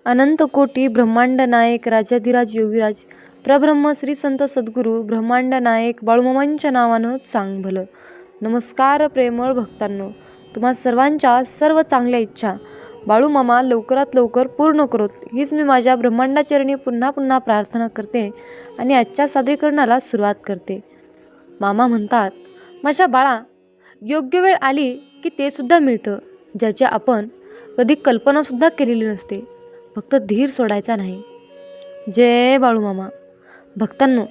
अनंत कोटी ब्रह्मांड नायक राजाधिराज योगीराज प्रब्रह्म श्री संत सद्गुरू ब्रह्मांड नायक बाळूमामांच्या नावानं चांग भलं. नमस्कार प्रेमळ भक्तांनो, तुम्हा सर्वांच्या सर्व चांगल्या इच्छा बाळूमामा लवकरात लवकर पूर्ण करोत हीच मी माझ्या ब्रह्मांडाचरणी पुन्हा पुन्हा प्रार्थना करते आणि आजच्या सादरीकरणाला सुरुवात करते. मामा म्हणतात, माझ्या बाळा, योग्य वेळ आली की ते सुद्धा मिळतं ज्याची आपण कधी कल्पनासुद्धा केलेली नसते. फक्त धीर सोडायचा नाही. जय बाळूमामा. भक्तांनो,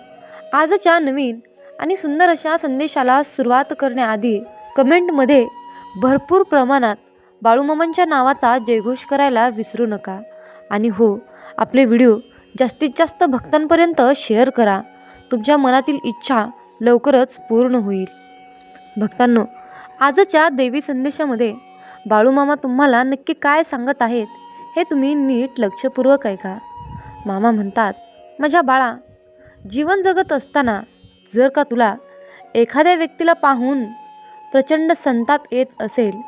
आजच्या नवीन आणि सुंदर अशा संदेशाला सुरुवात करण्याआधी कमेंटमध्ये भरपूर प्रमाणात बाळूमामांच्या नावाचा जयघोष करायला विसरू नका. आणि हो, आपले व्हिडिओ जास्तीत जास्त भक्तांपर्यंत शेअर करा. तुमच्या मनातील इच्छा लवकरच पूर्ण होईल. भक्तांनो, आजच्या देवी संदेशामध्ये बाळूमामा तुम्हाला नक्की काय सांगत आहेत हे तुम्ही नीट लक्षपूर्वक ऐका. मामा म्हणतात, माझ्या बाळा, जीवन जगत असताना जर का तुला एखाद्या व्यक्तीला पाहून प्रचंड संताप येत असेल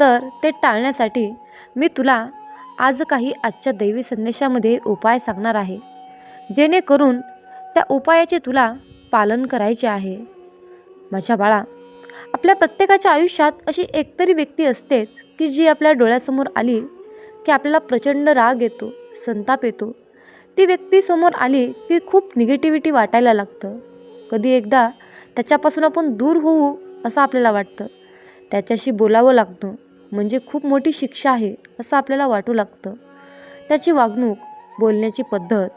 तर ते टाळण्यासाठी मी तुला आज काही आजच्या दैवी संदेशामध्ये उपाय सांगणार आहे, जेणेकरून त्या उपायाचे तुला पालन करायचे आहे. माझ्या बाळा, आपल्या प्रत्येकाच्या आयुष्यात अशी एकतरी व्यक्ती असतेच की जी आपल्या डोळ्यासमोर आली की आपल्याला प्रचंड राग येतो, संताप येतो. ती व्यक्ती समोर आली की खूप निगेटिव्हिटी वाटायला लागतं. कधी एकदा त्याच्यापासून आपण दूर होऊ असं आपल्याला वाटतं. त्याच्याशी बोलावं लागतं म्हणजे खूप मोठी शिक्षा आहे असं आपल्याला वाटू लागतं. त्याची वागणूक, बोलण्याची पद्धत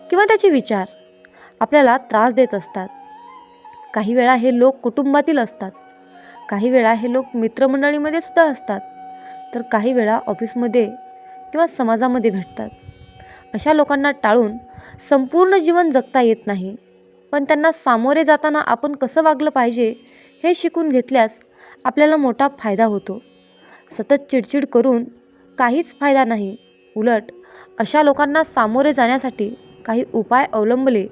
किंवा त्याचे विचार आपल्याला त्रास देत असतात. काही वेळा हे लोक कुटुंबातील असतात, काही वेळा हे लोक मित्रमंडळीमध्ये सुद्धा असतात, तर काही वेळा ऑफिसमध्ये किंवा समाजामध्ये भेटतात. अशा लोकांना टाळून संपूर्ण जीवन जगता येत नाही. पण त्यांना सामोरे जाताना आपण कसं वागलं पाहिजे हे शिकून घेतल्यास आपल्याला मोठा फायदा होतो. सतत चिडचिड करून काहीच फायदा नाही. उलट अशा लोकांना सामोरे जाण्यासाठी काही उपाय अवलंबले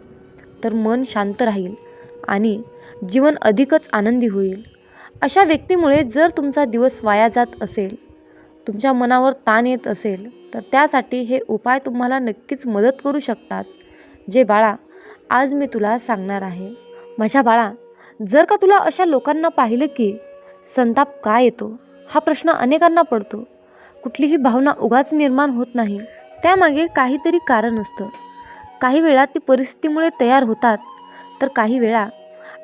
तर मन शांत राहील आणि जीवन अधिकच आनंदी होईल. अशा व्यक्तीमुळे जर तुमचा दिवस वाया जात असेल, तुमच्या मनावर ताण येत असेल, तर त्यासाठी हे उपाय तुम्हाला नक्कीच मदत करू शकतात, जे बाळा आज मी तुला सांगणार आहे. माझ्या बाळा, जर का तुला अशा लोकांना पाहिलं की संताप का येतो हा प्रश्न अनेकांना पडतो. कुठलीही भावना उगाच निर्माण होत नाही, त्यामागे काहीतरी कारण असतं. काही वेळा ती परिस्थितीमुळे तयार होतात, तर काही वेळा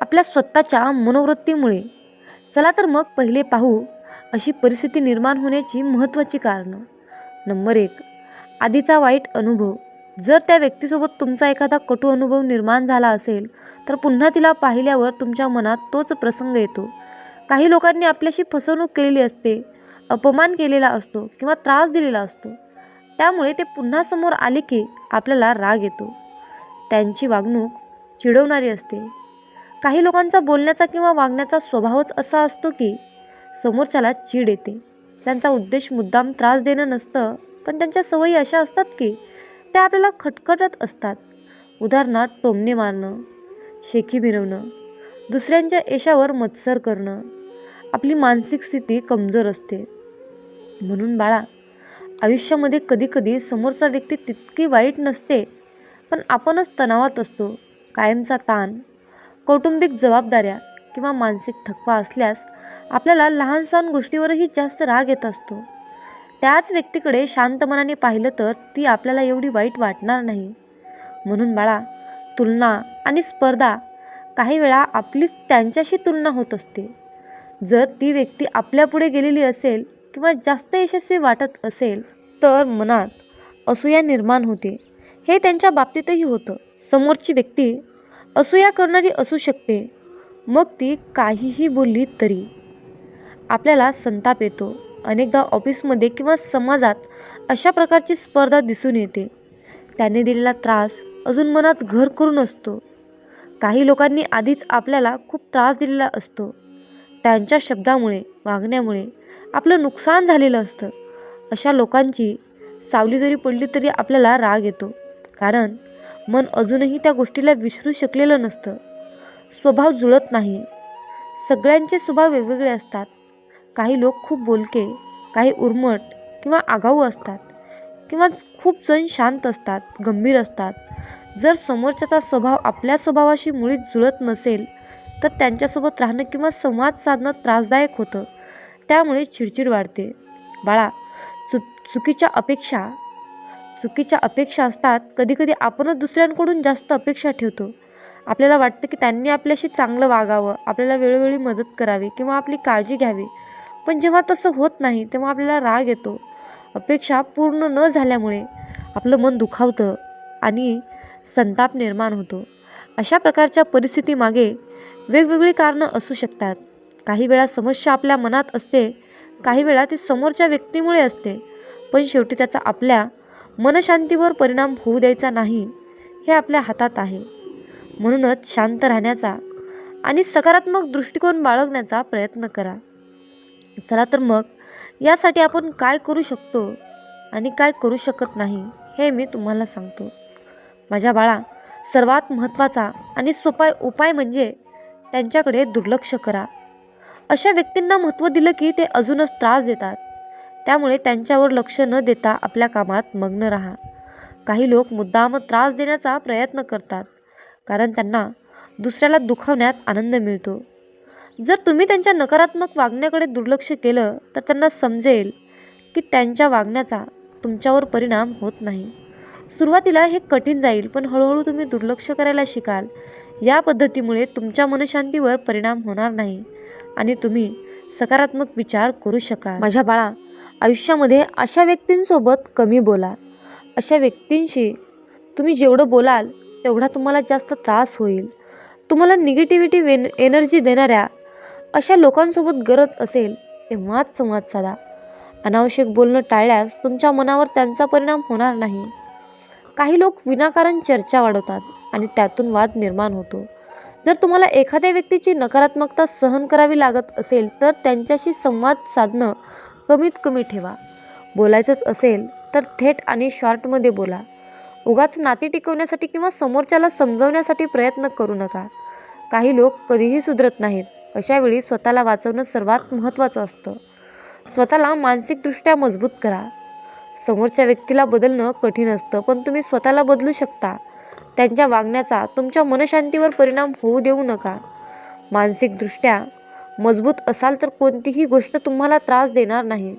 आपल्या स्वतःच्या मनोवृत्तीमुळे. चला तर मग पहिले पाहू अशी परिस्थिती निर्माण होण्याची महत्त्वाची कारणं. नंबर 1, आधीचा वाईट अनुभव. जर त्या व्यक्तीसोबत तुमचा एखादा कटू अनुभव निर्माण झाला असेल तर पुन्हा तिला पाहिल्यावर तुमच्या मनात तोच प्रसंग येतो. काही लोकांनी आपल्याशी फसवणूक केलेली असते, अपमान केलेला असतो किंवा त्रास दिलेला असतो. त्यामुळे ते पुन्हा समोर आले की आपल्याला राग येतो. त्यांची वागणूक चिडवणारी असते. काही लोकांचा बोलण्याचा किंवा वागण्याचा स्वभावच असा असतो की समोरच्याला चीड येते. त्यांचा उद्देश मुद्दाम त्रास देणं नसतं, पण त्यांच्या सवयी अशा असतात की त्या आपल्याला खटखटत असतात. उदाहरणार्थ टोमणे मारणं, शेखी भिरवणं, दुसऱ्यांच्या यशावर मत्सर करणं. आपली मानसिक स्थिती कमजोर असते. म्हणून बाळा, आयुष्यामध्ये कधीकधी समोरचा व्यक्ती तितकी वाईट नसते, पण आपणच तणावात असतो. कायमचा ताण, कौटुंबिक जबाबदाऱ्या किंवा मानसिक थकवा असल्यास आपल्याला लहान सहान गोष्टीवरही जास्त राग येत असतो. त्याच व्यक्तीकडे शांत मनाने पाहिलं तर ती आपल्याला एवढी वाईट वाटणार नाही. म्हणून बाळा, तुलना आणि स्पर्धा, काही वेळा आपली त्यांच्याशी तुलना होत असते. जर ती व्यक्ती आपल्यापुढे गेलेली असेल किंवा जास्त यशस्वी वाटत असेल तर मनात असूया निर्माण होते. हे त्यांच्या बाबतीतही होतं. समोरची व्यक्ती असूया करणारी असू शकते, मग ती काहीही बोलली तरी आपल्याला संताप येतो. अनेकदा ऑफिसमध्ये किंवा समाजात अशा प्रकारची स्पर्धा दिसून येते. त्याने दिलेला त्रास अजून मनात घर करून असतो. काही लोकांनी आधीच आपल्याला खूप त्रास दिलेला असतो. त्यांच्या शब्दामुळे, वागण्यामुळे आपलं नुकसान झालेलं असतं. अशा लोकांची सावली जरी पडली तरी आपल्याला राग येतो, कारण मन अजूनही त्या गोष्टीला विसरू शकलेलं नसतं. स्वभाव जुळत नाही. सगळ्यांचे स्वभाव वेगवेगळे असतात. काही लोक खूप बोलके, काही उर्मट किंवा आगाऊ असतात. किंवा खूप जण शांत असतात, गंभीर असतात. जर समोरच्याचा स्वभाव आपल्या स्वभावाशी मुळीच जुळत नसेल तर त्यांच्यासोबत राहणं किंवा संवाद साधणं त्रासदायक होतं. त्यामुळे चिडचिड वाढते. बाळा, चुकीच्या अपेक्षा असतात. कधीकधी आपणच दुसऱ्यांकडून जास्त अपेक्षा ठेवतो. आपल्याला वाटतं की त्यांनी आपल्याशी चांगलं वागावं, आपल्याला वेळोवेळी मदत करावी किंवा आपली काळजी घ्यावी. पण जेव्हा तसं होत नाही तेव्हा आपल्याला राग येतो. अपेक्षा पूर्ण न झाल्यामुळे आपलं मन दुखावतं आणि संताप निर्माण होतो. अशा प्रकारच्या परिस्थितीमागे वेगवेगळी कारणं असू शकतात. काही वेळा समस्या आपल्या मनात असते, काही वेळा ती समोरच्या व्यक्तीमुळे असते. पण शेवटी त्याचा आपल्या मनशांतीवर परिणाम होऊ द्यायचा नाही, हे आपल्या हातात आहे. म्हणूनच शांत राहण्याचा आणि सकारात्मक दृष्टिकोन बाळगण्याचा प्रयत्न करा. चला तर मग यासाठी आपण काय करू शकतो आणि काय करू शकत नाही हे मी तुम्हाला सांगतो. माझ्या बाळा, सर्वात महत्त्वाचा आणि सोपा उपाय म्हणजे त्यांच्याकडे दुर्लक्ष करा. अशा व्यक्तींना महत्त्व दिलं की ते अजूनच त्रास देतात. त्यामुळे त्यांच्यावर लक्ष न देता आपल्या कामात मग्न राहा. काही लोक मुद्दाम त्रास देण्याचा प्रयत्न करतात कारण त्यांना दुसऱ्याला दुखावण्यात आनंद मिळतो. जर तुम्ही त्यांच्या नकारात्मक वागण्याकडे दुर्लक्ष केलं तर त्यांना समजेल की त्यांच्या वागण्याचा तुमच्यावर परिणाम होत नाही. सुरुवातीला हे कठीण जाईल, पण हळूहळू तुम्ही दुर्लक्ष करायला शिकाल. या पद्धतीमुळे तुमच्या मनशांतीवर परिणाम होणार नाही आणि तुम्ही सकारात्मक विचार करू शकाल. माझ्या बाळा, आयुष्यामध्ये अशा व्यक्तींसोबत कमी बोला. अशा व्यक्तींशी तुम्ही जेवढं बोलाल तेवढा तुम्हाला जास्त त्रास होईल. तुम्हाला निगेटिव्हिटी एनर्जी देणाऱ्या अशा लोकांसोबत गरज असेल तेव्हाच संवाद साधा. अनावश्यक बोलणं टाळल्यास तुमच्या मनावर त्यांचा परिणाम होणार नाही. काही लोक विनाकारण चर्चा वाढवतात आणि त्यातून वाद निर्माण होतो. जर तुम्हाला एखाद्या व्यक्तीची नकारात्मकता सहन करावी लागत असेल तर त्यांच्याशी संवाद साधणं कमीत कमी ठेवा. बोलायचंच असेल तर थेट आणि शॉर्टमध्ये बोला. उगाच नाती टिकवण्यासाठी किंवा समोरच्याला समजवण्यासाठी प्रयत्न करू नका. काही लोक कधीही सुधरत नाहीत. अशावेळी स्वतःला वाचवणं सर्वात महत्त्वाचं असतं. स्वतःला मानसिकदृष्ट्या मजबूत करा. समोरच्या व्यक्तीला बदलणं कठीण असतं, पण तुम्ही स्वतःला बदलू शकता. त्यांच्या वागण्याचा तुमच्या मनशांतीवर परिणाम होऊ देऊ नका. मानसिकदृष्ट्या मजबूत असाल तर कोणतीही गोष्ट तुम्हाला त्रास देणार नाही.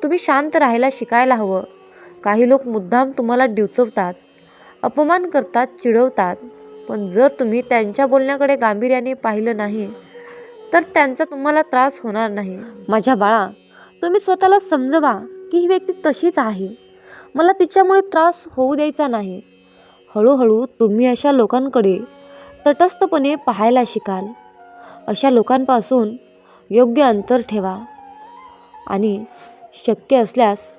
तुम्ही शांत राहायला शिकायला हवं. काही लोक मुद्दाम तुम्हाला डिवचवतात, अपमान करतात, चिडवतात. पण जर तुम्ही त्यांच्या बोलण्याकडे गांभीर्याने पाहिलं नाही तर त्यांचा तुम्हाला त्रास होणार नाही. माझ्या बाळा, तुम्ही स्वतःला समजवा की ही व्यक्ती तशीच आहे, मला तिच्यामुळे त्रास होऊ द्यायचा नाही. हळूहळू तुम्ही अशा लोकांकडे तटस्थपणे पाहायला शिकाल. अशा लोकांपासून योग्य अंतर ठेवा आणि शक्य असल्यास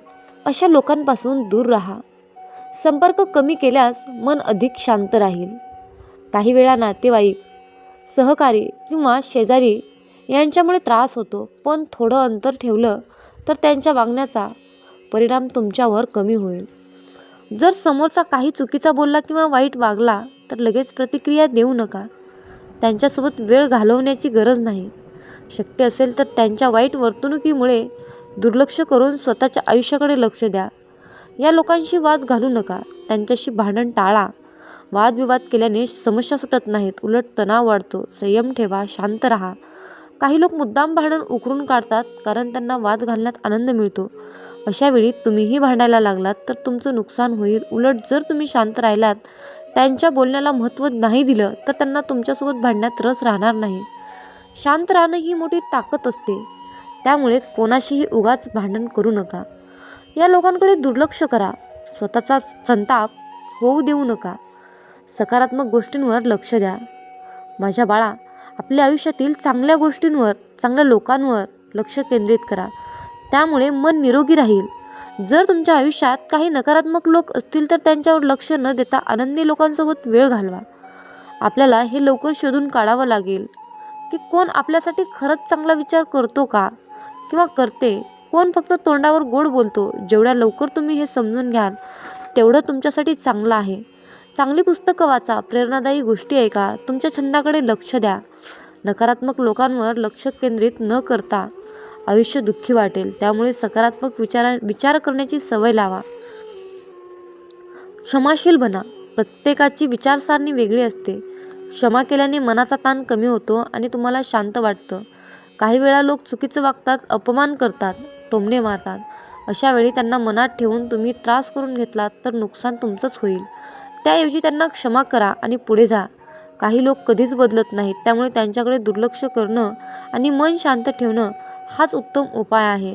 अशा लोकांपासून दूर राहा. संपर्क कमी केल्यास मन अधिक शांत राहील. काही वेळा नातेवाईक, सहकारी किंवा शेजारी यांच्यामुळे त्रास होतो, पण थोडं अंतर ठेवलं तर त्यांच्या वागण्याचा परिणाम तुमच्यावर कमी होईल. जर समोरचा काही चुकीचा बोलला किंवा वाईट वागला तर लगेच प्रतिक्रिया देऊ नका. त्यांच्यासोबत वेळ घालवण्याची गरज नाही. शक्य असेल तर त्यांच्या वाईट वर्तणुकीमुळे दुर्लक्ष करून स्वतःच्या आयुष्याकडे लक्ष द्या. या लोकांशी वाद घालू नका. त्यांच्याशी भांडण टाळा. वादविवाद केल्याने समस्या सुटत नाहीत, उलट तणाव वाढतो. संयम ठेवा, शांत राहा. काही लोक मुद्दाम भांडण उकरून काढतात कारण त्यांना वाद घालण्यात आनंद मिळतो. अशावेळी तुम्हीही भांडायला लागलात तर तुमचं नुकसान होईल. उलट जर तुम्ही शांत राहिलात, त्यांच्या बोलण्याला महत्त्व नाही दिलं तर त्यांना तुमच्यासोबत भांडण्यात रस राहणार नाही. शांत राहणं ही मोठी ताकद असते. त्यामुळे कोणाशीही उगाच भांडण करू नका. या लोकांकडे दुर्लक्ष करा. स्वतःचा संताप होऊ देऊ नका. सकारात्मक गोष्टींवर लक्ष द्या. माझ्या बाळा, आपल्या आयुष्यातील चांगल्या गोष्टींवर, चांगल्या लोकांवर लक्ष केंद्रित करा. त्यामुळे मन निरोगी राहील. जर तुमच्या आयुष्यात काही नकारात्मक लोक असतील तर त्यांच्यावर लक्ष न देता आनंदी लोकांसोबत वेळ घालवा. आपल्याला हे लवकर शोधून काढावं लागेल की कोण आपल्यासाठी खरंच चांगला विचार करतो का किंवा करते, कोण फक्त तोंडावर गोड बोलतो. जेवढ्या लवकर तुम्ही हे समजून घ्याल तेवढं तुमच्यासाठी चांगलं आहे. चांगली पुस्तकं वाचा, प्रेरणादायी गोष्टी ऐका, तुमच्या छंदाकडे लक्ष द्या. नकारात्मक लोकांवर लक्ष केंद्रित न करता आयुष्य दुःखी वाटेल. त्यामुळे सकारात्मक विचार करण्याची सवय लावा. क्षमाशील बना. प्रत्येकाची विचारसरणी वेगळी असते. क्षमा केल्याने मनाचा ताण कमी होतो आणि तुम्हाला शांत वाटतं. काही वेळा लोक चुकीचं वागतात, अपमान करतात, टोमणे मारतात. अशा वेळी त्यांना मनात ठेवून तुम्ही त्रास करून घेतलात तर नुकसान तुमचंच होईल. त्याऐवजी त्यांना क्षमा करा आणि पुढे जा. काही लोक कधीच बदलत नाहीत, त्यामुळे त्यांच्याकडे दुर्लक्ष करणं आणि मन शांत ठेवणं हाच उत्तम उपाय आहे.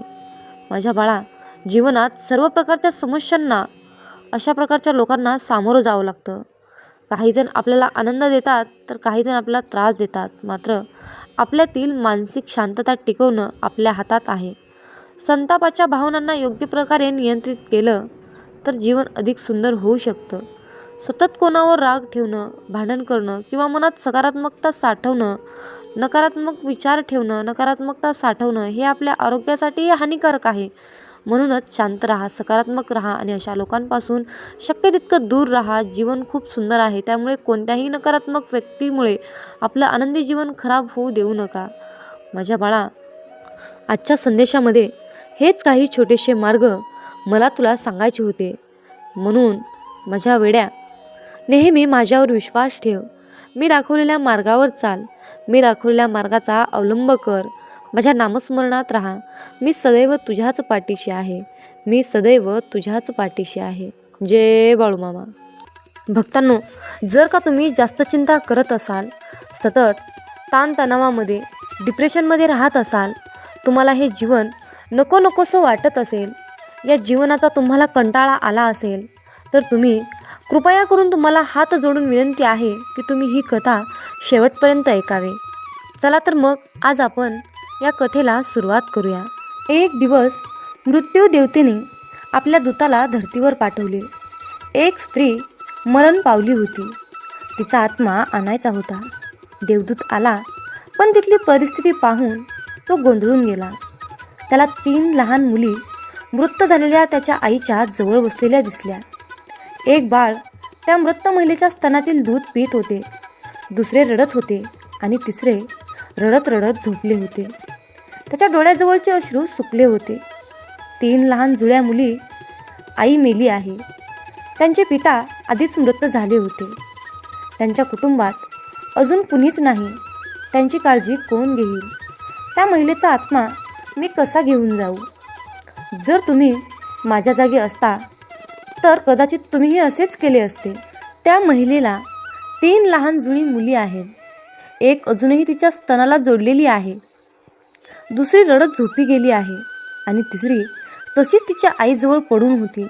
माझ्या बाळा, जीवनात सर्व प्रकारच्या समस्यांना, अशा प्रकारच्या लोकांना सामोरं जावं लागतं. काहीजण आपल्याला आनंद देतात तर काहीजण आपल्याला त्रास देतात. मात्र आपल्यातील मानसिक शांतता टिकवणं आपल्या हातात आहे. संतापाच्या भावनांना योग्य प्रकारे नियंत्रित केलं तर जीवन अधिक सुंदर होऊ शकतं. सतत कोणावर राग ठेवणं, भांडण करणं किंवा मनात नकारात्मक विचार ठेवणं, नकारात्मकता साठवणं हे आपल्या आरोग्यासाठी हानिकारक आहे. म्हणूनच शांत राहा, सकारात्मक राहा आणि अशा लोकांपासून शक्य तितकं दूर राहा. जीवन खूप सुंदर आहे, त्यामुळे कोणत्याही नकारात्मक व्यक्तीमुळे आपलं आनंदी जीवन खराब होऊ देऊ नका. माझ्या बाळा, आजच्या संदेशामध्ये हेच काही छोटेसे मार्ग मला तुला सांगायचे होते. म्हणून माझ्या वेड्या, नेहमी माझ्यावर विश्वास ठेव. मी दाखवलेल्या मार्गावर चाल. मी दाखवलेल्या मार्गाचा अवलंब कर. माझ्या नामस्मरणात राहा. मी सदैव तुझ्याच पाठीशी आहे. मी सदैव तुझ्याच पाठीशी आहे. जय बाळूमामा. भक्तांनो, जर का तुम्ही जास्त चिंता करत असाल, सतत ताणतणावामध्ये, डिप्रेशनमध्ये राहत असाल, तुम्हाला हे जीवन नकोसं वाटत असेल, या जीवनाचा तुम्हाला कंटाळा आला असेल, तर तुम्ही कृपया करून तुम्हाला हात जोडून विनंती आहे की तुम्ही ही कथा शेवटपर्यंत ऐकावे. चला तर मग आज आपण या कथेला सुरुवात करूया. एक दिवस मृत्यू देवतेने आपल्या दूताला धर्तीवर पाठवले. एक स्त्री मरण पावली होती. तिचा आत्मा आणायचा होता. देवदूत आला, पण तिथली परिस्थिती पाहून तो गोंधळून गेला. त्याला 3 लहान मुली मृत झालेल्या त्याच्या आईच्या जवळ बसलेल्या दिसल्या. एक बाळ त्या मृत महिलेच्या स्तनातील दूध पीत होते. दुसरे रडत होते आणि तिसरे रडत रडत झोपले होते. त्याच्या डोळ्याजवळचे अश्रू सुकले होते. 3 लहान जुळ्या मुली, आई मेली आहे. त्यांचे पिता आधीच मृत झाले होते. त्यांच्या कुटुंबात अजून कुणीच नाही. त्यांची काळजी कोण घेईल? त्या महिलेचा आत्मा मी कसा घेऊन जाऊ? जर तुम्ही माझ्या जागी असता तर कदाचित तुम्हीही असेच केले असते. त्या महिलेला 3 लहान जुळी मुली आहेत. एक अजूनही तिच्या स्तनाला जोडलेली आहे. दुसरी रडत झोपी गेली आहे आणि तिसरी तशीच तिच्या आईजवळ पडून होती.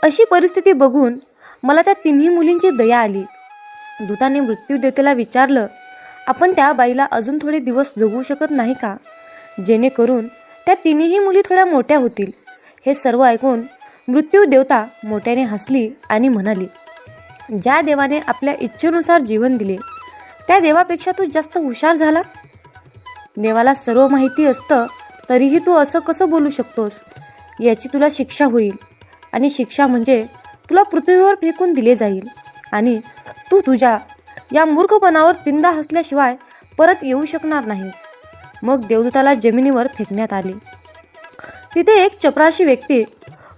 अशी परिस्थिती बघून मला त्या 3ही मुलींची दया आली. दूताने मृत्यूदेवतेला विचारलं, आपण त्या बाईला अजून थोडे दिवस जगू शकत नाही का, जेणेकरून त्या 3ही मुली थोड्या मोठ्या होतील? हे सर्व ऐकून मृत्यू देवता मोठ्याने हसली आणि म्हणाली, ज्या देवाने आपल्या इच्छेनुसार जीवन दिले त्या देवापेक्षा तू जास्त हुशार झाला. देवाला सर्व माहिती असतं तरीही तू असं कसं बोलू शकतोस? याची तुला शिक्षा होईल आणि शिक्षा म्हणजे तुला पृथ्वीवर फेकून दिले जाईल आणि तू तुझ्या या मूर्खपणावर 3दा हसल्याशिवाय परत येऊ शकणार नाहीस. मग देवदूताला जमिनीवर फेकण्यात आले. तिथे एक चपराशी व्यक्ती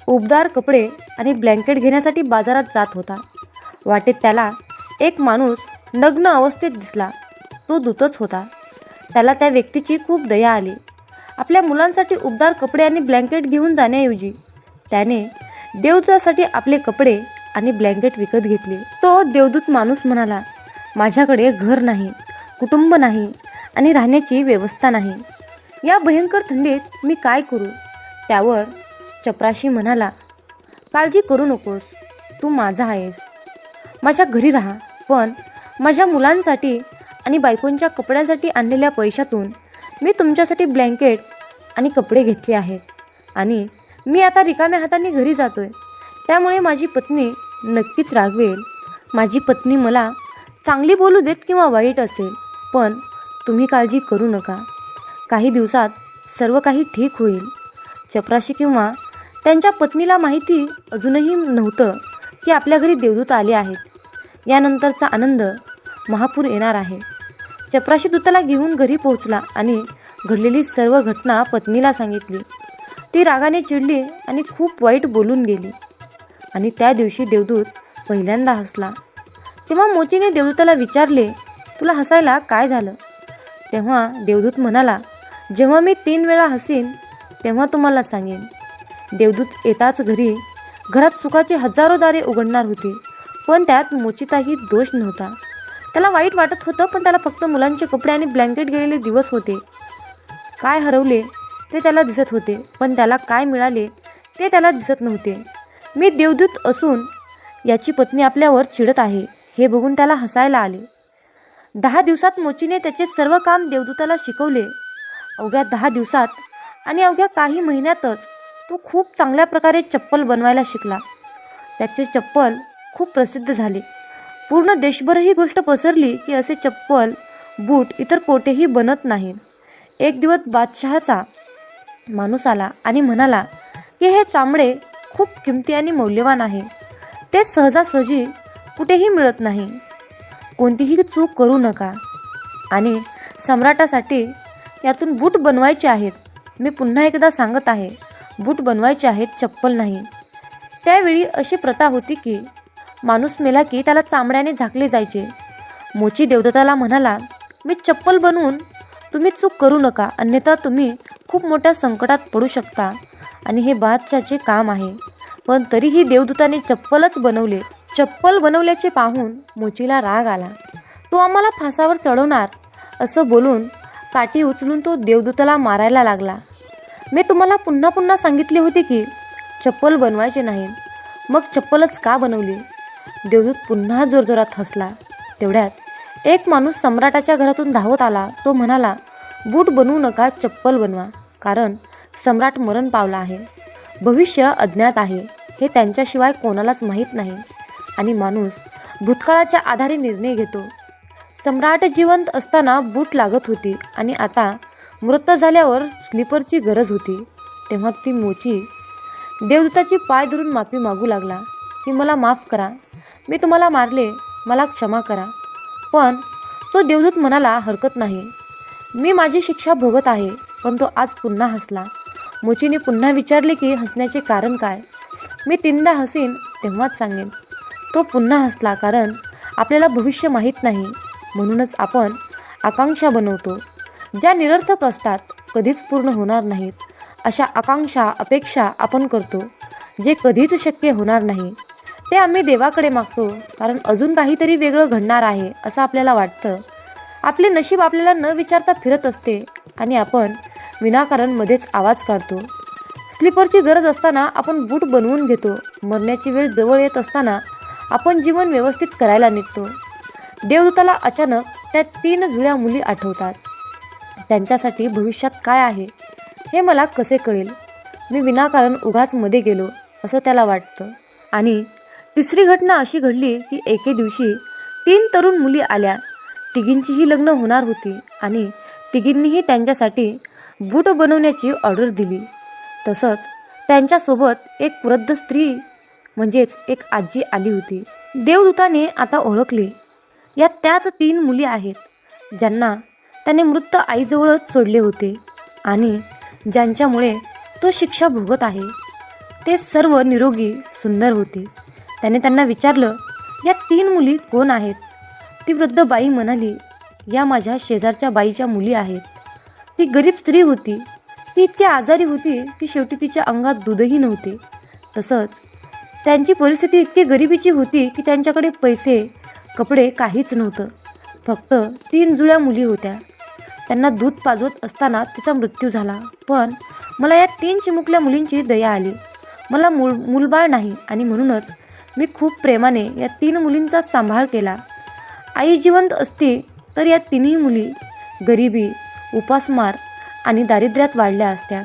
उबदार कपडे आणि ब्लँकेट घेण्यासाठी बाजारात जात होता. वाटेत त्याला एक माणूस नग्न अवस्थेत दिसला. तो दूतच होता. त्याला त्या व्यक्तीची खूप दया आली. आपल्या मुलांसाठी उबदार कपडे आणि ब्लँकेट घेऊन जाण्याऐवजी त्याने देवदूतासाठी आपले कपडे आणि ब्लँकेट विकत घेतले. तो देवदूत माणूस म्हणाला, माझ्याकडे घर नाही, कुटुंब नाही आणि राहण्याची व्यवस्था नाही. या भयंकर थंडीत मी काय करू? त्यावर चपराशी म्हणाला, काळजी करू नकोस, तू माझा आहेस. माझ्या घरी राहा, पण माझ्या मुलांसाठी आणि बायकोंच्या कपड्यांसाठी आणलेल्या पैशातून मी तुमच्यासाठी ब्लँकेट आणि कपडे घेतले आहेत आणि मी आता रिकाम्या हाताने घरी जातोय. त्यामुळे माझी पत्नी नक्कीच रागवेल. माझी पत्नी मला चांगली बोलू देत किंवा वाईट असेल, पण तुम्ही काळजी करू नका. काही दिवसात सर्व काही ठीक होईल. चपराशी किंवा त्यांच्या पत्नीला माहिती अजूनही नव्हतं की आपल्या घरी देवदूत आले आहेत. यानंतरचा आनंद महापूर येणार आहे. चपराशी दूताला घेऊन घरी पोहोचला आणि घडलेली सर्व घटना पत्नीला सांगितली. ती रागाने चिडली आणि खूप वाईट बोलून गेली आणि त्या दिवशी देवदूत पहिल्यांदा हसला. तेव्हा मोचीने देवदूताला विचारले, तुला हसायला काय झालं? तेव्हा देवदूत म्हणाला, जेव्हा मी 3 वेळा हसीन तेव्हा तुम्हाला सांगेन. देवदूत येताच घरात सुखाची हजारो दारे उघडणार होती, पण त्यात मोचीचाही दोष नव्हता. त्याला वाईट वाटत होतं, पण त्याला फक्त मुलांचे कपडे आणि ब्लँकेट गेलेले दिवस होते. काय हरवले ते त्याला दिसत होते, पण त्याला काय मिळाले ते त्याला दिसत नव्हते. मी देवदूत असून याची पत्नी आपल्यावर चिडत आहे हे बघून त्याला हसायला आले. 10 दिवसात मोचीने त्याचे सर्व काम देवदूताला शिकवले. अवघ्या 10 दिवसात आणि अवघ्या काही महिन्यातच तो खूप चांगल्या प्रकारे चप्पल बनवायला शिकला. त्याचे चप्पल खूप प्रसिद्ध झाले. पूर्ण देशभर ही गोष्ट पसरली की असे चप्पल बूट इतर कोठेही बनत नाही. एक दिवस बादशहाचा माणूस आला आणि म्हणाला की हे चामडे खूप किमती आणि मौल्यवान आहे. ते सहजासहजी कुठेही मिळत नाही. कोणतीही चूक करू नका आणि सम्राटासाठी यातून बूट बनवायचे आहेत. मी पुन्हा एकदा सांगत आहे, बूट बनवायचे आहेत, चप्पल नाही. त्यावेळी अशी प्रथा होती की माणूस मेला की त्याला चामड्याने झाकले जायचे. मोची देवदत्ताला म्हणाला, मी चप्पल बनवून तुम्ही चूक करू नका, अन्यथा तुम्ही खूप मोठ्या संकटात पडू शकता आणि हे बादशाहाचे काम आहे. पण तरीही देवदूताने चप्पलच बनवले. चप्पल बनवल्याचे पाहून मोचीला राग आला. तो आम्हाला फासावर चढवणार असं बोलून काठी उचलून तो देवदूताला मारायला लागला. मी तुम्हाला पुन्हा पुन्हा सांगितले होते की चप्पल बनवायचे नाही, मग चप्पलच का बनवली? देवदूत पुन्हा जोरजोरात हसला. तेवढ्यात एक माणूस सम्राटाच्या घरातून धावत आला. तो म्हणाला, बूट बनवू नका, चप्पल बनवा, कारण सम्राट मरण पावला आहे. भविष्य अज्ञात आहे हे त्यांच्याशिवाय कोणालाच माहीत नाही आणि माणूस भूतकाळाच्या आधारे निर्णय घेतो. सम्राट जिवंत असताना बूट लागत होती आणि आता मृत झाल्यावर स्लीपरची गरज होती. तेव्हा ती मोची देवदूताची पाय धरून माफी मागू लागला की मला माफ करा, मी तुम्हाला मारले, मला क्षमा करा. पण तो देवदूत म्हणाला, हरकत नाही, मी माझी शिक्षा भोगत आहे. पण तो आज पुन्हा हसला. मोचीने पुन्हा विचारले की हसण्याचे कारण काय? मी 3दा हसीन तेव्हाच सांगेन. तो पुन्हा हसला, कारण आपल्याला भविष्य माहीत नाही, म्हणूनच आपण आकांक्षा बनवतो ज्या निरर्थक असतात, कधीच पूर्ण होणार नाहीत. अशा आकांक्षा, अपेक्षा आपण करतो जे कधीच शक्य होणार नाही. ते आम्ही देवाकडे मागतो, कारण अजून काहीतरी वेगळं घडणार आहे असं आपल्याला वाटतं. आपले नशीब आपल्याला न विचारता फिरत असते आणि आपण विनाकारण मध्येच आवाज काढतो. स्लीपरची गरज असताना आपण बूट बनवून घेतो. मरण्याची वेळ जवळ येत असताना आपण जीवन व्यवस्थित करायला निघतो. देवदूताला अचानक त्या 3 जुळ्या मुली आठवतात. त्यांच्यासाठी भविष्यात काय आहे हे मला कसे कळेल? मी विनाकारण उगाच मध्ये गेलो असं त्याला वाटतं. आणि तिसरी घटना अशी घडली की एके दिवशी 3 तरुण मुली आल्या. तिघींचीही लग्न होणार होती आणि तिघींनीही त्यांच्यासाठी बूट बनवण्याची ऑर्डर दिली. तसंच त्यांच्यासोबत एक वृद्ध स्त्री म्हणजेच एक आजी आली होती. देवदूताने आता ओळखले, या त्याच 3 मुली आहेत ज्यांना त्याने मृत आईजवळच सोडले होते आणि ज्यांच्यामुळे तो शिक्षा भोगत आहे. ते सर्व निरोगी, सुंदर होते. त्याने त्यांना विचारलं, या 3 मुली कोण आहेत? ती वृद्ध बाई म्हणाली, या माझ्या शेजारच्या बाईच्या मुली आहेत. ती गरीब स्त्री होती. ती इतकी आजारी होती की शेवटी तिच्या अंगात दूधही नव्हते. तसंच त्यांची परिस्थिती इतकी गरिबीची होती की त्यांच्याकडे पैसे, कपडे काहीच नव्हतं. फक्त 3 जुळ्या मुली होत्या. त्यांना दूध पाजवत असताना तिचा मृत्यू झाला. पण मला या 3 चिमुकल्या मुलींची दया आली. मला मूलबाळ नाही आणि म्हणूनच मी खूप प्रेमाने या 3 मुलींचा सांभाळ केला. आई जिवंत असती तर या 3ही मुली गरिबी, उपासमार आणि दारिद्र्यात वाढल्या असत्या.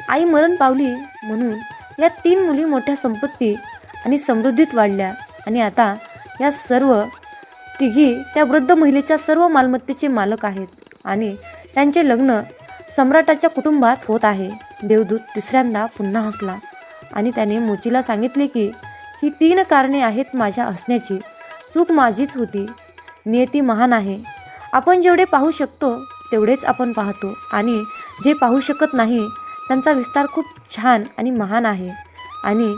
आई मरण पावली म्हणून या 3 मुली मोठ्या संपत्ती आणि समृद्धीत वाढल्या आणि आता या सर्व तिघी त्या वृद्ध महिलेच्या सर्व मालमत्तेचे मालक आहेत आणि त्यांचे लग्न सम्राटाच्या कुटुंबात होत आहे. देवदूत तिसऱ्यांदा पुन्हा हसला आणि त्याने मोचीला सांगितले की ही 3 कारणे आहेत माझ्या हसण्याची. चूक माझीच होती. नियती महान आहे. आपण जेवढे पाहू शकतो तेवढेच आपण पाहतो आणि जे पाहू शकत नाही त्यांचा विस्तार खूप छान आणि महान आहे आणि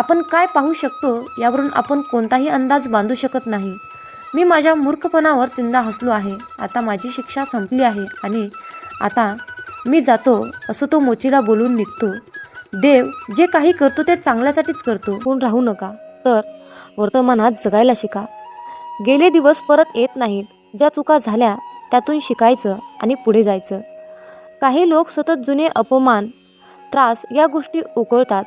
आपण काय पाहू शकतो यावरून आपण कोणताही अंदाज बांधू शकत नाही. मी माझ्या मूर्खपणावर तीनदा हसलो आहे. आता माझी शिक्षा संपली आहे आणि आता मी जातो, असं तो मोचीला बोलून निघतो. देव जे काही करतो ते चांगल्यासाठीच करतो. कोण राहू नका, तर वर्तमानात जगायला शिका. गेले दिवस परत येत नाहीत. ज्या चुका झाल्या त्यातून शिकायचं आणि पुढे जायचं. काही लोक सतत जुने अपमान, त्रास या गोष्टी उकळतात.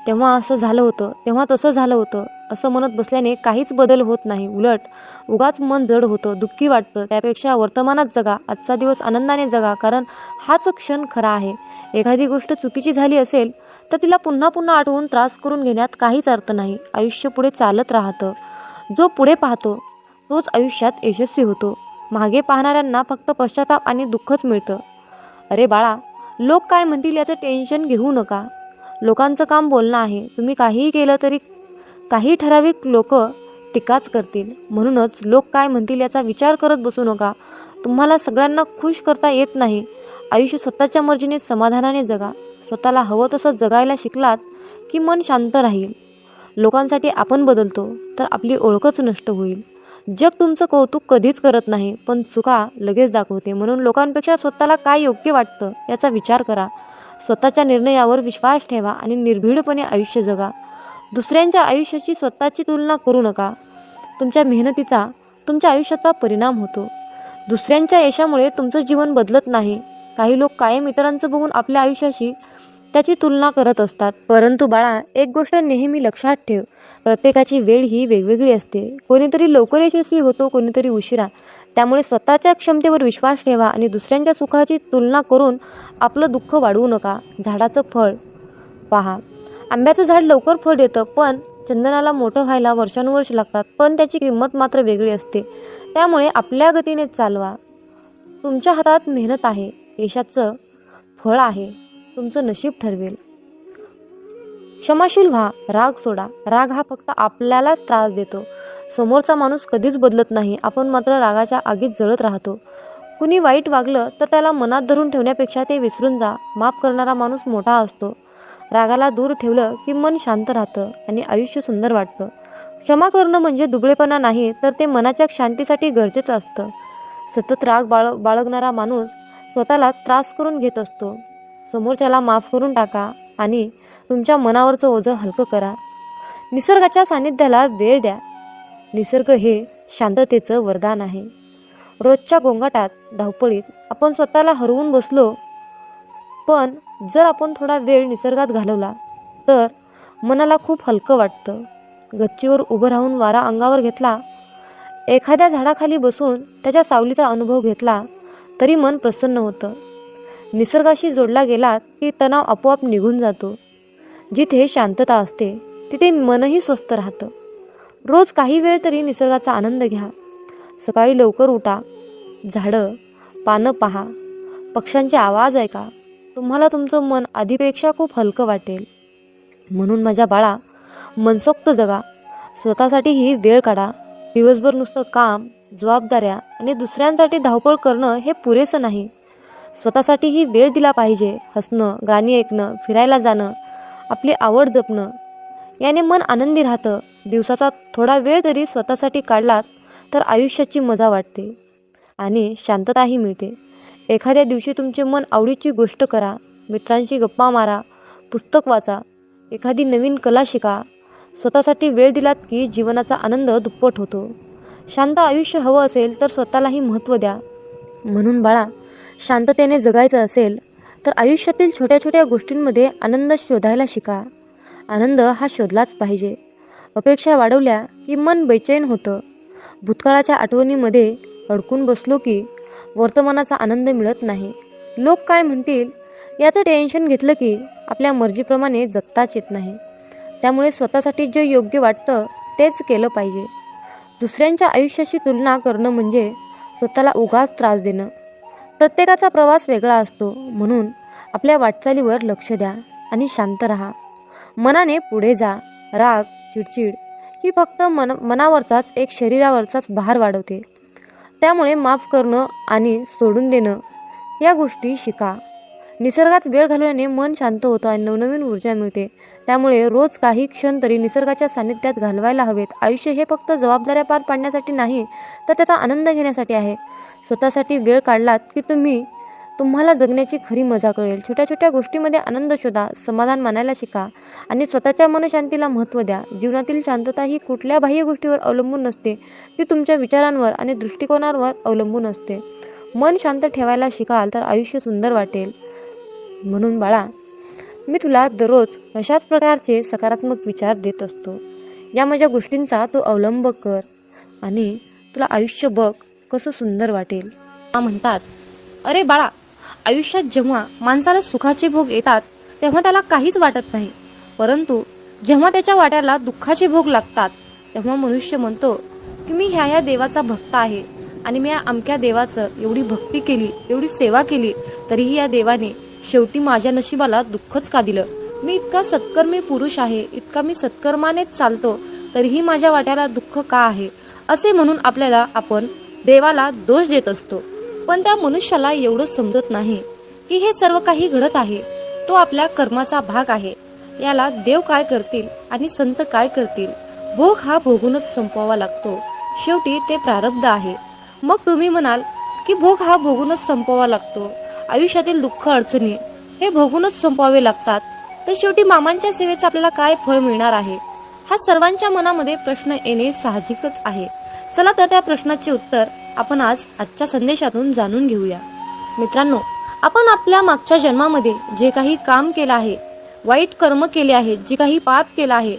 तेव्हा असं झालं होतं, तेव्हा तसं झालं होतं असं म्हणत बसल्याने काहीच बदल होत नाही. उलट उगाच मन जड होतं, दुःखी वाटतं. त्यापेक्षा वर्तमानात जगा, आजचा दिवस आनंदाने जगा, कारण हाच क्षण खरा आहे. एखादी गोष्ट चुकीची झाली असेल तर तिला पुन्हा पुन्हा आठवून त्रास करून घेण्यात काहीच अर्थ नाही. आयुष्य पुढे चालत राहतं. जो पुढे पाहतो तोच आयुष्यात यशस्वी होतो. मागे पाहणाऱ्यांना फक्त पश्चाताप आणि दुःखच मिळतं. अरे बाळा, लोक काय म्हणतील याचं टेन्शन घेऊ नका. लोकांचं काम बोलणं आहे. तुम्ही काहीही केलं तरी काही ठराविक लोक टीकाच करतील. म्हणूनच लोक काय म्हणतील याचा विचार करत बसू नका. तुम्हाला सगळ्यांना खुश करता येत नाही. आयुष्य स्वतःच्या मर्जीने समाधानाने जगा. स्वतःला हवं तसं जगायला शिकलात की मन शांत राहील. लोकांसाठी आपण बदलतो तर आपली ओळखच नष्ट होईल. जग तुमचं कौतुक कधीच करत नाही, पण चुका लगेच दाखवते. म्हणून लोकांपेक्षा स्वतःला काय योग्य वाटतं याचा विचार करा. स्वतःच्या निर्णयावर विश्वास ठेवा आणि निर्भीडपणे आयुष्य जगा. दुसऱ्यांच्या आयुष्याची स्वतःची तुलना करू नका. तुमच्या मेहनतीचा तुमच्या आयुष्याचा परिणाम होतो. दुसऱ्यांच्या यशामुळे तुमचं जीवन बदलत नाही. काही लोक कायम इतरांचं बघून आपल्या आयुष्याशी त्याची तुलना करत असतात. परंतु बाळा, एक गोष्ट नेहमी लक्षात ठेव, प्रत्येकाची वेळ ही वेगवेगळी असते. कोणीतरी लवकर यशस्वी होतो, कोणीतरी उशिरा. त्यामुळे स्वतःच्या क्षमतेवर विश्वास ठेवा आणि दुसऱ्यांच्या सुखाची तुलना करून आपलं दुःख वाढवू नका. झाडाचं फळ पहा. आंब्याचं झाड लवकर फळ देतं, पण चंदनाला मोठं व्हायला वर्षानुवर्ष लागतात. पण त्याची किंमत मात्र वेगळी असते. त्यामुळे आपल्या गतीने चालवा. तुमच्या हातात मेहनत आहे, यशाचं फळ आहे. तुमचं नशीब ठरवेल. क्षमाशील व्हा, राग सोडा. राग हा फक्त आपल्यालाच त्रास देतो. समोरचा माणूस कधीच बदलत नाही. आपण मात्र रागाच्या आगीत जळत राहतो. कुणी वाईट वागलं तर त्याला मनात धरून ठेवण्यापेक्षा ते विसरून जा. माफ करणारा माणूस मोठा असतो. रागाला दूर ठेवलं की मन शांत राहतं आणि आयुष्य सुंदर वाटतं. क्षमा करणं म्हणजे दुबळेपणा नाही, तर ते मनाच्या शांतीसाठी गरजेचं असतं. सतत राग बाळगणारा माणूस स्वतःला त्रास करून घेत असतो. समोरच्याला माफ करून टाका आणि तुमच्या मनावरचं ओझं हलकं करा. निसर्गाच्या सानिध्याला वेळ द्या. निसर्ग हे शांततेचं वरदान आहे. रोजच्या गोंगाटात, धावपळीत आपण स्वतःला हरवून बसलो, पण जर आपण थोडा वेळ निसर्गात घालवला तर मनाला खूप हलकं वाटतं. गच्चीवर उभं राहून वारा अंगावर घेतला, एखाद्या झाडाखाली बसून त्याच्या सावलीचा अनुभव घेतला तरी मन प्रसन्न होतं. निसर्गाशी जोडला गेलात की तणाव आपोआप निघून जातो. जिथे शांतता असते तिथे मनही स्वस्थ राहतं. रोज काही वेळ तरी निसर्गाचा आनंद घ्या. सकाळी लवकर उठा, झाडं, पानं पहा, पक्ष्यांचे आवाज ऐका. तुम्हाला तुमचं मन आधीपेक्षा खूप हलकं वाटेल. म्हणून माझ्या बाळा, मनसोक्त जगा. स्वतःसाठीही वेळ काढा. दिवसभर नुसतं काम, जबाबदाऱ्या आणि दुसऱ्यांसाठी धावपळ करणं हे पुरेसं नाही. स्वतःसाठीही वेळ दिला पाहिजे. हसणं, गाणी ऐकणं, फिरायला जाणं, आपली आवड जपणं, याने मन आनंदी राहतं. दिवसाचा थोडा वेळ तरी स्वतःसाठी काढलात तर आयुष्याची मजा वाटते आणि शांतताही मिळते. एखाद्या दिवशी तुमचे मन आवडीची गोष्ट करा. मित्रांशी गप्पा मारा, पुस्तक वाचा, एखादी नवीन कला शिका. स्वतःसाठी वेळ दिलात की जीवनाचा आनंद दुप्पट होतो. शांत आयुष्य हवं असेल तर स्वतःलाही महत्त्व द्या. म्हणून बाळा, शांततेने जगायचं असेल तर आयुष्यातील छोट्या छोट्या गोष्टींमध्ये आनंद शोधायला शिका. आनंद हा शोधलाच पाहिजे. अपेक्षा वाढवल्या की मन बेचैन होतं. भूतकाळाच्या आठवणीमध्ये अडकून बसलो की वर्तमानाचा आनंद मिळत नाही. लोक काय म्हणतील याचं टेन्शन घेतलं की आपल्या मर्जीप्रमाणे जगताच येत नाही. त्यामुळे स्वतःसाठी जे योग्य वाटतं तेच केलं पाहिजे. दुसऱ्यांच्या आयुष्याशी तुलना करणं म्हणजे स्वतःला उगाच त्रास देणं. प्रत्येकाचा प्रवास वेगळा असतो. म्हणून आपल्या वाटचालीवर लक्ष द्या आणि शांत राहा. मनाने पुढे जा. राग, चिडचिड ही फक्त मनावरचाच एक शरीरावरचाच भार वाढवते. त्यामुळे माफ करणं आणि सोडून देणं या गोष्टी शिका. निसर्गात वेळ घालवल्याने मन शांत होतं आणि नवनवीन ऊर्जा मिळते. त्यामुळे रोज काही क्षण तरी निसर्गाच्या सानिध्यात घालवायला हवेत. आयुष्य हे फक्त जबाबदाऱ्या पार पाडण्यासाठी नाही, तर त्याचा आनंद घेण्यासाठी आहे. स्वतःसाठी वेळ काढलात की तुम्हाला जगण्याची खरी मजा कळेल. छोट्या छोट्या गोष्टींमध्ये आनंद शोधा, समाधान मानायला शिका आणि स्वतःच्या मनशांतीला महत्त्व द्या. जीवनातील शांतता ही कुठल्या बाह्य गोष्टीवर अवलंबून नसते, ती तुमच्या विचारांवर आणि दृष्टिकोनावर अवलंबून असते. मन शांत ठेवायला शिकाल तर आयुष्य सुंदर वाटेल. म्हणून बाळा, मी तुला दररोज अशाच प्रकारचे सकारात्मक विचार देत असतो. या माझ्या गोष्टींचा तू अवलंब कर आणि तुला आयुष्य बघ कसं सुंदर वाटेल. म्हणतात, अरे बाळा, आयुष्यात जेव्हा माणसाला सुखाचे भोग येतात तेव्हा त्याला काहीच वाटत नाही, परंतु जेव्हा त्याच्या वाट्याला दुःखाचे भोग लागतात तेव्हा मनुष्य म्हणतो की मी ह्या देवाचा भक्त आहे आणि मी या अमक्या देवाचं एवढी भक्ती केली, एवढी सेवा केली, तरीही या देवाने शेवटी माझ्या नशिबाला दुःखच का दिलं. मी इतका सत्कर्मी पुरुष आहे, इतका मी सत्कर्मानेच चालतो, तरीही माझ्या वाट्याला दुःख का आहे, असे म्हणून आपण देवाला दोष देत असतो. पण त्या मनुष्याला एवढंच समजत नाही की हे सर्व काही घडत आहे तो आपल्या कर्माचा भाग आहे. याला देव काय करतील आणि संत काय करतील, भोग हा भोगूनच संपवावा लागतो. शेवटी ते प्रारब्ध आहे. मग तुम्ही म्हणाल की भोग हा भोगूनच संपवावा लागतो, आयुष्यातील दुःख अडचणी हे भोगूनच संपवावे लागतात, तर शेवटी मामांच्या सेवेचं आपल्याला काय फळ मिळणार आहे. हा सर्वांच्या मनामध्ये प्रश्न येणे साहजिकच आहे. चला तर त्या प्रश्नाचे उत्तर आपण आजच्या संदेशातून जाणून घेऊया. मित्रांनो, आपण आपल्या मागच्या जन्मामध्ये जे काही काम केलं आहे, वाईट कर्म केले आहेत, जे काही पाप केलं आहे,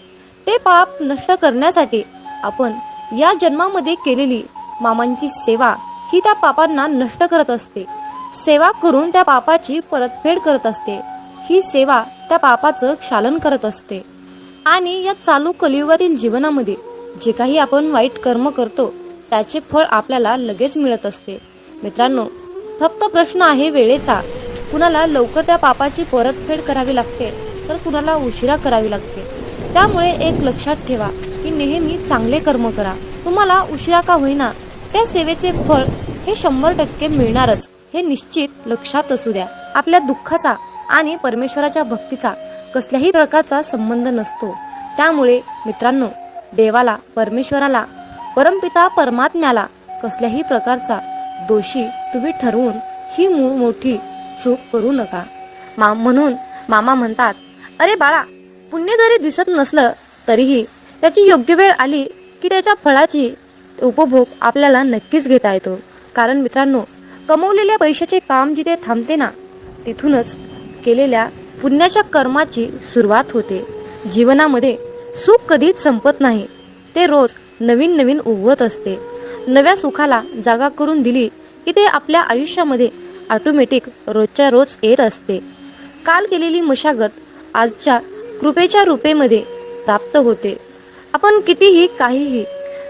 ते पाप नष्ट करण्यासाठी आपण या जन्मामध्ये केलेली मामांची सेवा ही त्या पापांना नष्ट करत असते. सेवा करून त्या पापाची परतफेड करत असते. ही सेवा त्या पापाचं क्षालन करत असते. आणि या चालू कलियुगातील जीवनामध्ये जे काही आपण वाईट कर्म करतो त्याचे फळ आपल्याला लगेच मिळत असते. मित्रांनो, फक्त प्रश्न आहे वेळेचा. कुणाला लवकर त्या पापाची परतफेड करावी लागते तर कुणाला उशिरा करावी लागते. त्यामुळे एक लक्षात ठेवा की नेहमी चांगले कर्म करा. तुम्हाला उशिरा का होईना त्या सेवेचे फळ हे 100% मिळणारच, हे निश्चित लक्षात असू द्या. आपल्या दुःखाचा आणि परमेश्वराच्या भक्तीचा कसल्याही प्रकारचा संबंध नसतो. त्यामुळे मित्रांनो, देवाला, परमेश्वराला, परमपिता परमात्म्याला कसल्याही प्रकारचा दोषी तुम्ही ठरवून ही मोठी चूक करू नका. म्हणून मामा म्हणतात, अरे बाळा, पुण्य जरी दिसत नसलं तरीही त्याची योग्य वेळ आली की त्याच्या फळाची उपभोग आपल्याला नक्कीच घेता येतो. कारण मित्रांनो, कमवलेल्या पैशाचे काम जिथे थांबते ना, तिथूनच केलेल्या पुण्याच्या कर्माची सुरुवात होते. जीवनामध्ये सुख कधीच संपत नाही, ते रोज नवीन नवीन उगवत असते. नव्या सुखाला जागा करून दिली की ते आपल्या आयुष्यामध्ये ऑटोमॅटिक रोजच्या रोज येत असते. काल केलेली मशागत आजच्या कृपेच्या रूपेमध्ये प्राप्त होते. आपण कितीही काहीही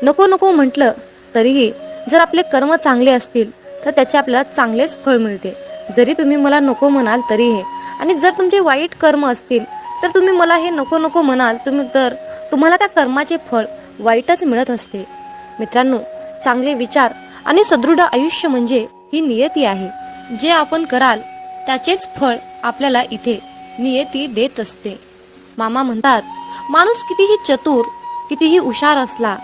नको नको म्हटलं तरीही जर आपले कर्म चांगले असतील तर त्याचे आपल्याला चांगलेच फळ मिळते. जरी तुम्ही मला नको म्हणाल तरीही, आणि जर तुमचे वाईट कर्म असतील तर तुम्ही मला हे नको नको म्हणाल तर तुम्हाला त्या कर्माचे फळ वाईटच मिळत असते. मित्रांनो, चांगले विचार आणि सदृढ आयुष्य म्हणजे ही नियती आहे. जे आपण कराल त्याचेच फळ आपल्याला इथे नियती देत असते. मामा म्हणतात, माणूस कितीही चतुर, कितीही हुशार असला,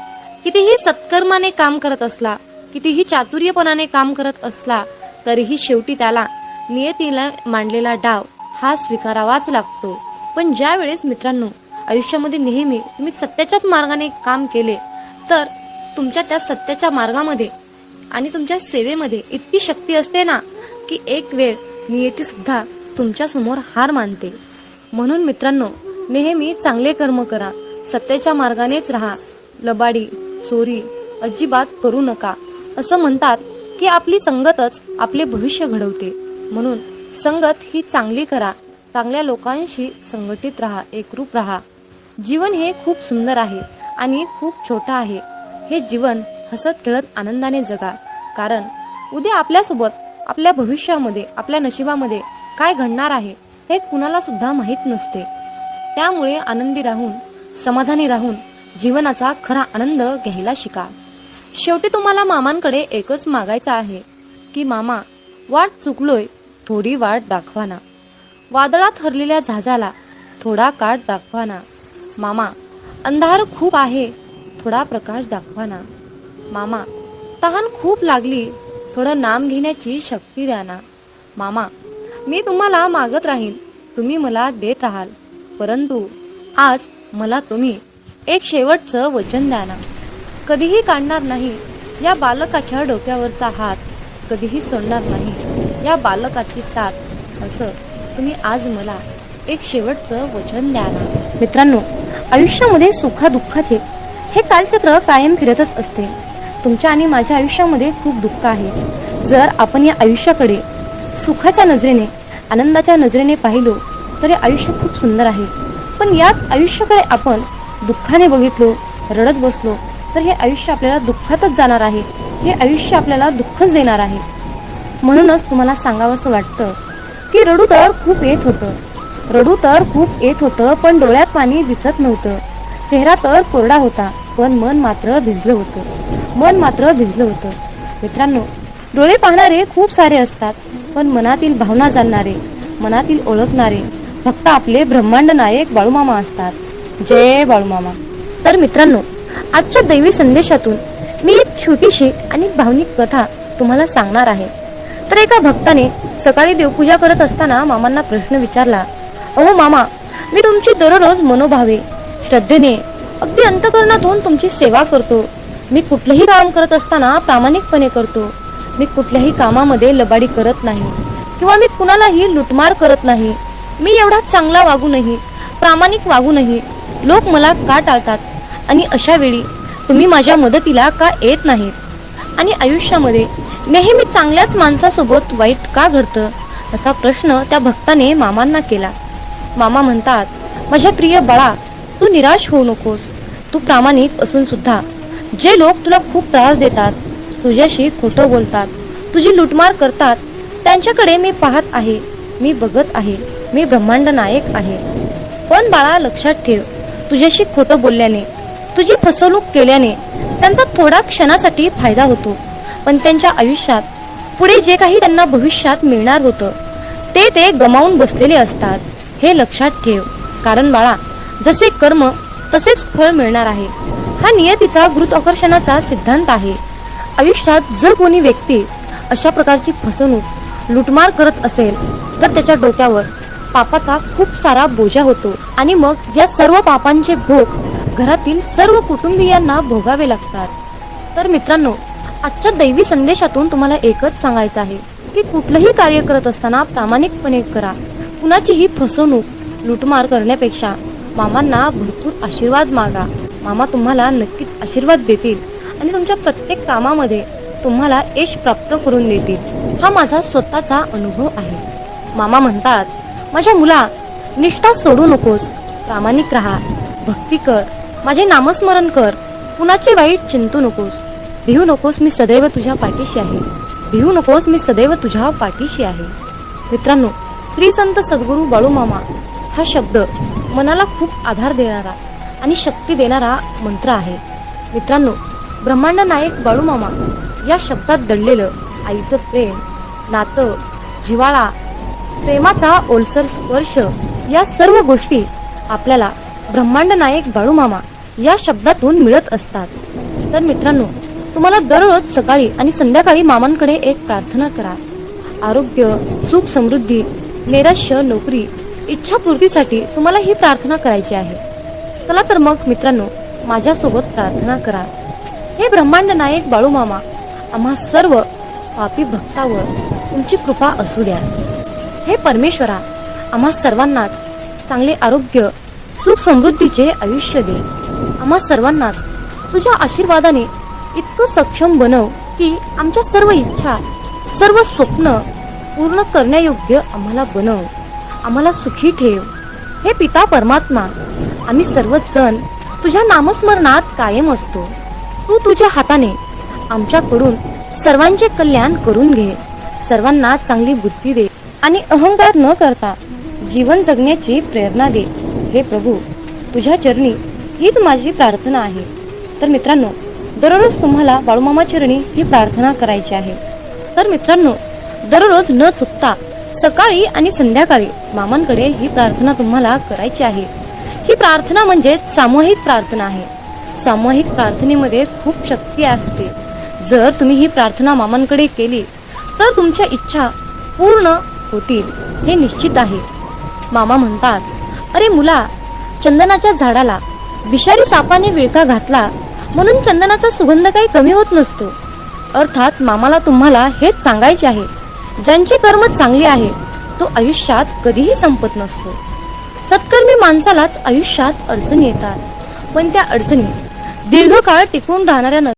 कितीही सत्कर्माने काम करत असला, कितीही चातुर्यपणाने काम करत असला, तरीही शेवटी त्याला नियतीला मांडलेला डाव हा स्वीकारावाच लागतो. पण ज्या वेळेस मित्रांनो आयुष्यामध्ये नेहमी तुम्ही सत्याच्याच मार्गाने काम केले तर तुमच्या त्या सत्याच्या मार्गामध्ये आणि तुमच्या सेवेमध्ये इतकी शक्ती असते ना की एक वेळ नियती सुद्धा तुमच्या समोर हार मानते. म्हणून मित्रांनो, नेहमी चांगले कर्म करा, सत्याच्या मार्गानेच राहा, लबाडी चोरी अजिबात करू नका. असं म्हणतात की आपली संगतच आपले भविष्य घडवते. म्हणून संगत ही चांगली करा, चांगल्या लोकांशी संघटित राहा, एकरूप राहा. जीवन हे खूप सुंदर आहे आणि खूप छोटं आहे. हे जीवन हसत खेळत आनंदाने जगा, कारण उद्या आपल्यासोबत, आपल्या भविष्यामध्ये, आपल्या नशिबामध्ये काय घडणार आहे हे कुणाला सुद्धा माहीत नसते. त्यामुळे आनंदी राहून, समाधानी राहून जीवनाचा खरा आनंद घ्यायला शिका. शेवटी तुम्हाला मामांकडे एकच मागायचं आहे की मामा, वाट चुकलोय, थोडी वाट दाखवा ना. वादळात हरलेल्या जहाजाला थोडा काठ दाखवा ना. मामा, अंधार खूप आहे, थोडा प्रकाश दाखवा ना. मामा, तहान खूप लागली, थोडं नाम घेण्याची शक्ती द्या ना. मामा, मी तुम्हाला मागत राहीन, तुम्ही मला देत राहाल, परंतु आज मला तुम्ही एक शेवटचं वचन द्या ना. कधीही काढणार नाही या बालकाच्या डोक्यावरचा हात, कधीही सोडणार नाही या बालकाची साथ, असं तुम्ही आज मला एक शेवटचं वचन द्या ना. मित्रांनो, आयुष्यामध्ये सुखादुःखाचे हे कालचक्र कायम फिरतच असते. तुमच्या आणि माझ्या आयुष्यामध्ये खूप दुःख आहे. जर आपण या आयुष्याकडे सुखाच्या नजरेने, आनंदाच्या नजरेने पाहिलो तर हे आयुष्य खूप सुंदर आहे. पण याच आयुष्याकडे आपण दुःखाने बघितलो, रडत बसलो तर हे आयुष्य आपल्याला दुःखातच जाणार आहे. हे आयुष्य आपल्याला दुःखच देणार आहे. म्हणूनच तुम्हाला सांगावंसं वाटतं की रडू तर खूप येत होतं, पण डोळ्यात पाणी दिसत नव्हतं. चेहरा तर कोरडा होता, पण मन मात्र भिजलं होतं. मित्रांनो, डोळे पाहणारे खूप सारे असतात, पण मनातील भावना जाणणारे, मनातील ओळखणारे फक्त आपले ब्रह्मांड नायक बाळूमामा असतात. जय बाळूमामा. तर मित्रांनो, आजच्या दैवी संदेशातून मी एक छोटीशी आणि भावनिक कथा तुम्हाला सांगणार आहे. तर एका भक्ताने सकाळी देवपूजा करत असताना मामांना प्रश्न विचारला, अहो मामा, मी तुमची दररोज मनोभावे, श्रद्धेने, अगदी अंतःकरणातून तुमची सेवा करतो. मी कुठलंही काम करत असताना प्रामाणिकपणे करतो. मी कुठल्याही कामामध्ये लबाडी करत नाही किंवा मी कुणालाही लुटमार करत नाही. मी एवढा चांगला वागू नाही, प्रामाणिक वागू नाही. लोक मला का टाळतात आणि अशा वेळी तुम्ही माझ्या मदतीला का येत नाहीत? आणि आयुष्यामध्ये नेहमी चांगल्याच माणसासोबत वाईट का घडतं, असा प्रश्न त्या भक्ताने मामांना केला. मामा म्हणतात, माझ्या प्रिय बाळा, तू निराश होऊ नकोस. तू प्रामाणिक असून सुद्धा जे लोक तुला खूप त्रास देतात, तुझ्याशी खोटं बोलतात, तुझी लुटमार करतात, त्यांच्याकडे मी पाहत आहे, मी बघत आहे. मी ब्रह्मांड नायक आहे. पण बाळा, लक्षात ठेव, तुझ्याशी खोटं बोलल्याने, तुझी फसवणूक केल्याने त्यांचा थोडा क्षणासाठी फायदा होतो, पण त्यांच्या आयुष्यात पुढे जे काही त्यांना भविष्यात मिळणार होतं ते गमावून बसलेले असतात. हे लक्षात ठेव. कारण बाळा, जसे कर्म तसेच फळ मिळणार आहे. हा नियतीचा गुरुत्वाकर्षणाचा सिद्धांत आहे. आयुष्यात जर कोणी व्यक्ती अशा प्रकारची फसवणूक, लुटमार करत असेल तर त्याच्या डोक्यावर पापाचा खूप सारा बोजा होतो आणि मग या सर्व पापांचे भोग घरातील सर्व कुटुंबियांना भोगावे लागतात. तर मित्रांनो, आजच्या दैवी संदेशातून तुम्हाला एकच सांगायचं आहे की कुठलंही कार्य करत असताना प्रामाणिकपणे करा. कुणाचीही फसवणूक, लुटमार करण्यापेक्षा मामांना भरपूर आशीर्वाद मागा. मामा तुम्हाला नक्कीच आशीर्वाद देतील आणि तुमच्या प्रत्येक कामामध्ये तुम्हाला यश प्राप्त करून देतील. हा माझा स्वतःचा अनुभव आहे. मामा म्हणतात, माझ्या मुला, निष्ठा सोडू नकोस, प्रामाणिक राहा, भक्ती कर, माझे नामस्मरण कर, कुणाचे वाईट चिंतू नकोस, भिवू नकोस, मी सदैव तुझ्या पाठीशी आहे. मित्रांनो, श्री संत सद्गुरू बाळूमामा हा शब्द मनाला खूप आधार देणारा आणि शक्ती देणारा मंत्र आहे. मित्रांनो, ब्रह्मांड नायक बाळूमामा या शब्दात दडलेलं आईचं प्रेम, नातं, जिव्हाळा, प्रेमाचा ओलसर स्पर्श, या सर्व गोष्टी आपल्याला ब्रह्मांड नायक बाळूमामा या शब्दातून मिळत असतात. तर मित्रांनो, तुम्हाला दररोज सकाळी आणि संध्याकाळी मामांकडे एक प्रार्थना करा. आरोग्य, सुख, समृद्धी, नैराश्य, नोकरी, इच्छापूर्तीसाठी तुम्हाला ही प्रार्थना करायची आहे. चला तर मग मित्रांनो, माझ्यासोबत प्रार्थना करा. हे ब्रह्मांड नायक बाळूमामा, आम्हा सर्व पापी भक्तावर तुमची कृपा असू द्या. हे परमेश्वरा, आम्हा सर्वांनाच चांगले आरोग्य, सुख, समृद्धीचे आयुष्य दे. आम्हा सर्वांनाच तुझ्या आशीर्वादाने इतकं सक्षम बनव की आमच्या सर्व इच्छा, सर्व स्वप्न पूर्ण करण्यायोग्य आम्हाला बनव. आम्हाला सुखी ठेव. हे पिता परमात्मा, आम्ही सर्वच जण तुझ्या नामस्मरणात कायम असतो. तू तुझ्या हाताने आमच्याकडून सर्वांचे कल्याण करून घे. सर्वांना चांगली बुद्धी दे आणि अहंकार न करता जीवन जगण्याची प्रेरणा दे. हे प्रभू, तुझ्या चरणी हीच माझी प्रार्थना आहे. तर मित्रांनो, दररोज तुम्हाला बाळूमामा चरणी ही प्रार्थना करायची आहे. तर मित्रांनो, दररोज न चुकता सकाळी आणि संध्याकाळी मामांकडे ही प्रार्थना तुम्हाला करायची आहे. ही प्रार्थना म्हणजे सामूहिक प्रार्थना आहे. सामूहिक प्रार्थनेमध्ये खूप शक्ती असते. जर तुम्ही ही प्रार्थना मामांकडे केली तर तुमच्या इच्छा पूर्ण होतील हे निश्चित आहे. मामा म्हणतात, अरे मुला, चंदनाच्या झाडाला विषारी सापाने विळखा घातला म्हणून चंदनाचा सुगंध काही कमी होत नसतो. अर्थात मामाला तुम्हाला हेच सांगायचे आहे, ज्यांचे कर्म चांगले आहे तो आयुष्यात कधीही संपत नसतो. सत्कर्मी माणसालाच आयुष्यात अडचणी येतात, पण त्या अडचणी दीर्घकाळ टिकून राहणाऱ्या